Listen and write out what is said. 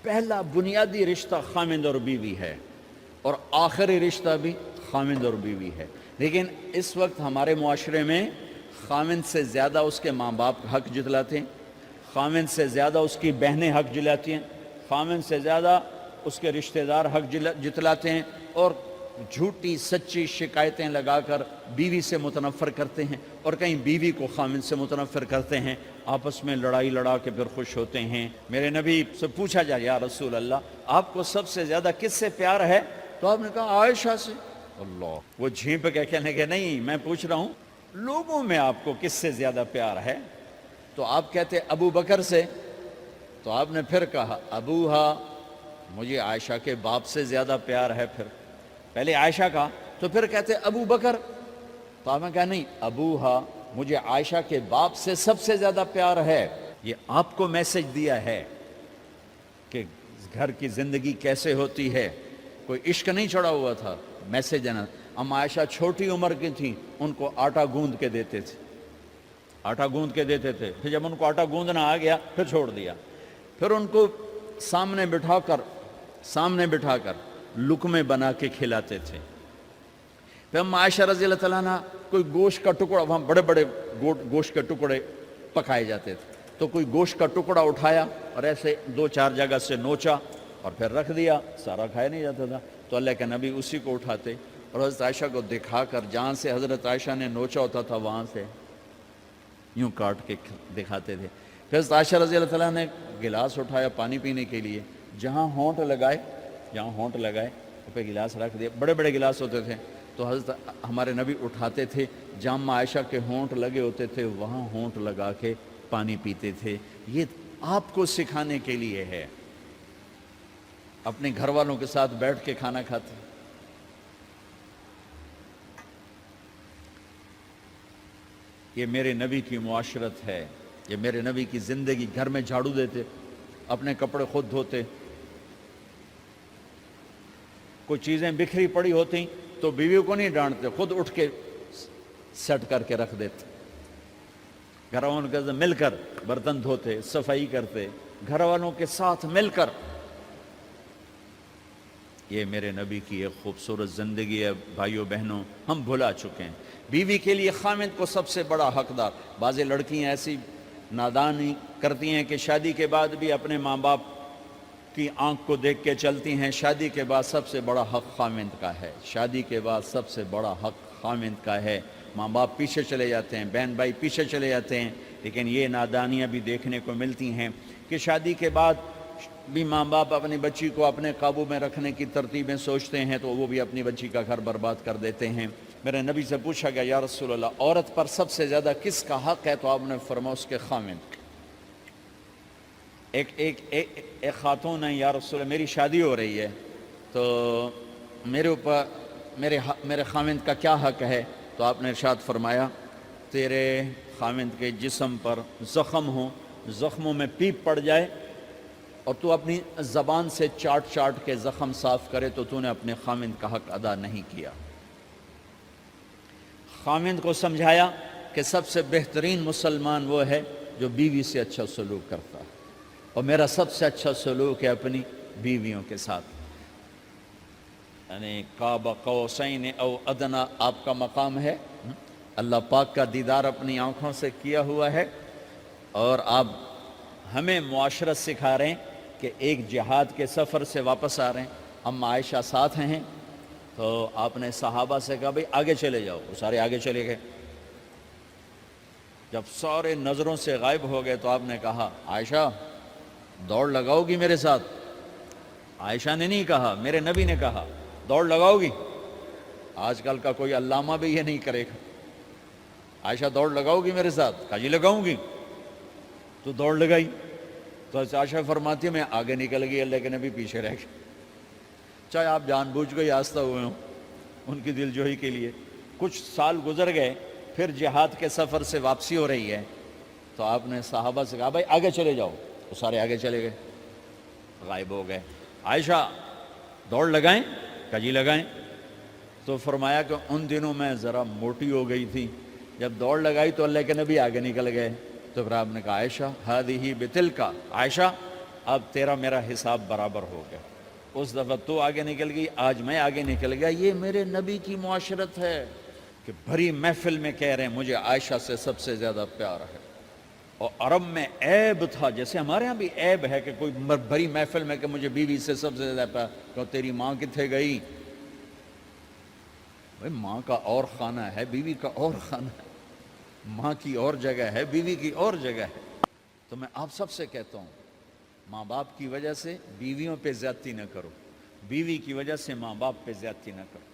پہلا بنیادی رشتہ خامند اور بیوی ہے، اور آخری رشتہ بھی خامند اور بیوی ہے۔ لیکن اس وقت ہمارے معاشرے میں خامند سے زیادہ اس کے ماں باپ حق جتلاتے ہیں، خامند سے زیادہ اس کی بہنیں حق جلاتی ہیں، خامند سے زیادہ اس کے رشتہ دار حق جتلاتے ہیں، اور جھوٹی سچی شکایتیں لگا کر بیوی سے متنفر کرتے ہیں، اور کہیں بیوی کو خامند سے متنفر کرتے ہیں، آپس میں لڑائی لڑا کے پھر خوش ہوتے ہیں۔ میرے نبی سے پوچھا جائے یا رسول اللہ آپ کو سب سے زیادہ کس سے پیار ہے؟ تو آپ نے کہا عائشہ سے۔ اللہ، وہ جھینپ کے کہنے کہ نہیں، میں پوچھ رہا ہوں لوگوں میں آپ کو کس سے زیادہ پیار ہے؟ تو آپ کہتے ابو بکر سے۔ تو آپ نے پھر کہا ابوہا، مجھے عائشہ کے باپ سے زیادہ پیار ہے۔ پھر پہلے عائشہ کا، تو پھر کہتے ابو بکر۔ تو آپ نے کہا نہیں، ابوہا، مجھے عائشہ کے باپ سے سب سے زیادہ پیار ہے۔ یہ آپ کو میسج دیا ہے کہ گھر کی زندگی کیسے ہوتی ہے، کوئی عشق نہیں چڑھا ہوا تھا، میسج دینا۔ ام عائشہ چھوٹی عمر کی تھیں، ان کو آٹا گوندھ کے دیتے تھے، آٹا گوندھ کے دیتے تھے، پھر جب ان کو آٹا گوندھنا آ گیا پھر چھوڑ دیا، پھر ان کو سامنے بٹھا کر لقمے بنا کے کھلاتے تھے۔ پھر ام عائشہ رضی اللہ تعالیٰ عنہ کوئی گوشت کا ٹکڑا، وہاں بڑے بڑے گوشت کے ٹکڑے پکائے جاتے تھے، تو کوئی گوشت کا ٹکڑا اٹھایا اور ایسے 2-4 جگہ سے نوچا اور پھر رکھ دیا، سارا کھایا نہیں جاتا تھا، تو اللہ کے نبی اسی کو اٹھاتے اور حضرت عائشہ کو دکھا کر، جہاں سے حضرت عائشہ نے نوچا ہوتا تھا وہاں سے یوں کاٹ کے دکھاتے تھے۔ پھر حضرت عائشہ رضی اللہ تعالیٰ نے گلاس اٹھایا پانی پینے کے لیے، جہاں ہونٹ لگائے پہ گلاس رکھ دیا، بڑے بڑے گلاس ہوتے تھے، تو حضرت ہمارے نبی اٹھاتے تھے، جہاں عائشہ کے ہونٹ لگے ہوتے تھے وہاں ہونٹ لگا کے پانی پیتے تھے۔ یہ آپ کو سکھانے کے لیے ہے، اپنے گھر والوں کے ساتھ بیٹھ کے کھانا کھاتے۔ یہ میرے نبی کی معاشرت ہے، یہ میرے نبی کی زندگی۔ گھر میں جھاڑو دیتے، اپنے کپڑے خود دھوتے، کوئی چیزیں بکھری پڑی ہوتی تو بیوی کو نہیں ڈانٹتے، خود اٹھ کے سیٹ کر کے رکھ دیتے، گھر والوں کے ساتھ مل کر برتن دھوتے، صفائی کرتے، گھر والوں کے ساتھ مل کر۔ یہ میرے نبی کی ایک خوبصورت زندگی ہے بھائیوں بہنوں، ہم بھلا چکے ہیں۔ بیوی کے لیے خامند کو سب سے بڑا حقدار۔ بعض لڑکیاں ایسی نادانی کرتی ہیں کہ شادی کے بعد بھی اپنے ماں باپ کی آنکھ کو دیکھ کے چلتی ہیں۔ شادی کے بعد سب سے بڑا حق خامند کا ہے، شادی کے بعد سب سے بڑا حق خامند کا ہے۔ ماں باپ پیچھے چلے جاتے ہیں، بہن بھائی پیچھے چلے جاتے ہیں، لیکن یہ نادانیاں بھی دیکھنے کو ملتی ہیں کہ شادی کے بعد بھی ماں باپ اپنی بچی کو اپنے قابو میں رکھنے کی ترتیبیں سوچتے ہیں تو وہ بھی اپنی بچی کا گھر برباد کر دیتے ہیں۔ میرے نبی سے پوچھا گیا یا رسول اللہ عورت پر سب سے زیادہ کس کا حق ہے؟ تو آپ نے فرمایا اس کے خامند۔ ایک خاتون ہے، یا رسول اللہ میری شادی ہو رہی ہے تو میرے اوپر میرے خامند کا کیا حق ہے؟ تو آپ نے ارشاد فرمایا تیرے خامند کے جسم پر زخم ہو، زخموں میں پیپ پڑ جائے اور تو اپنی زبان سے چاٹ کے زخم صاف کرے تو تو نے اپنے خامند کا حق ادا نہیں کیا۔ خامند کو سمجھایا کہ سب سے بہترین مسلمان وہ ہے جو بیوی سے اچھا سلوک کرتا ہے، اور میرا سب سے اچھا سلوک ہے اپنی بیویوں کے ساتھ، یعنی قاب قوسین او ادنا آپ کا مقام ہے، اللہ پاک کا دیدار اپنی آنکھوں سے کیا ہوا ہے، اور آپ ہمیں معاشرت سکھا رہے ہیں کہ ایک جہاد کے سفر سے واپس آ رہے ہیں، ام عائشہ ساتھ ہیں، تو آپ نے صحابہ سے کہا بھئی آگے چلے جاؤ، وہ سارے آگے چلے گئے۔ جب سارے نظروں سے غائب ہو گئے تو آپ نے کہا عائشہ دوڑ لگاؤ گی میرے ساتھ؟ عائشہ نے نہیں کہا، میرے نبی نے کہا دوڑ لگاؤ گی؟ آج کل کا کوئی علامہ بھی یہ نہیں کرے گا، عائشہ دوڑ لگاؤ گی میرے ساتھ؟ کہا جی لگاؤں گی۔ تو دوڑ لگائی تو عائشہ فرماتی ہے میں آگے نکل گئی، اللہ کے نبی پیچھے رہ گئے، چاہے آپ جان بوجھ کے آستہ ہوئے ہوں ان کی دل جوئی کے لیے۔ کچھ سال گزر گئے، پھر جہاد کے سفر سے واپسی ہو رہی ہے تو آپ نے صحابہ سے کہا بھائی آگے چلے جاؤ، وہ سارے آگے چلے گئے، غائب ہو گئے۔ عائشہ دوڑ لگائیں؟ کہا جی لگائیں۔ تو فرمایا کہ ان دنوں میں ذرا موٹی ہو گئی تھی، جب دوڑ لگائی تو اللہ کے نبی آگے نکل گئے، تو پھر آپ نے کہا عائشہ ہذہ بتلک، عائشہ اب تیرا میرا حساب برابر ہو گیا. اس دفعہ تو آگے نکل گئی، آج میں آگے نکل گیا. یہ میرے نبی کی معاشرت ہے کہ بھری محفل میں کہہ رہے ہیں مجھے عائشہ سے سب سے زیادہ پیار ہے. اور عرب میں عیب تھا، جیسے ہمارے ہاں بھی عیب ہے کہ کوئی بھری محفل میں کہ مجھے بیوی سے سب سے زیادہ پیار. کہ تیری ماں کتنے گئی؟ بھائی ماں کا اور خانہ ہے، بیوی کا اور خانہ ہے. ماں کی اور جگہ ہے، بیوی کی اور جگہ ہے. تو میں آپ سب سے کہتا ہوں، ماں باپ کی وجہ سے بیویوں پہ زیادتی نہ کرو، بیوی کی وجہ سے ماں باپ پہ زیادتی نہ کرو.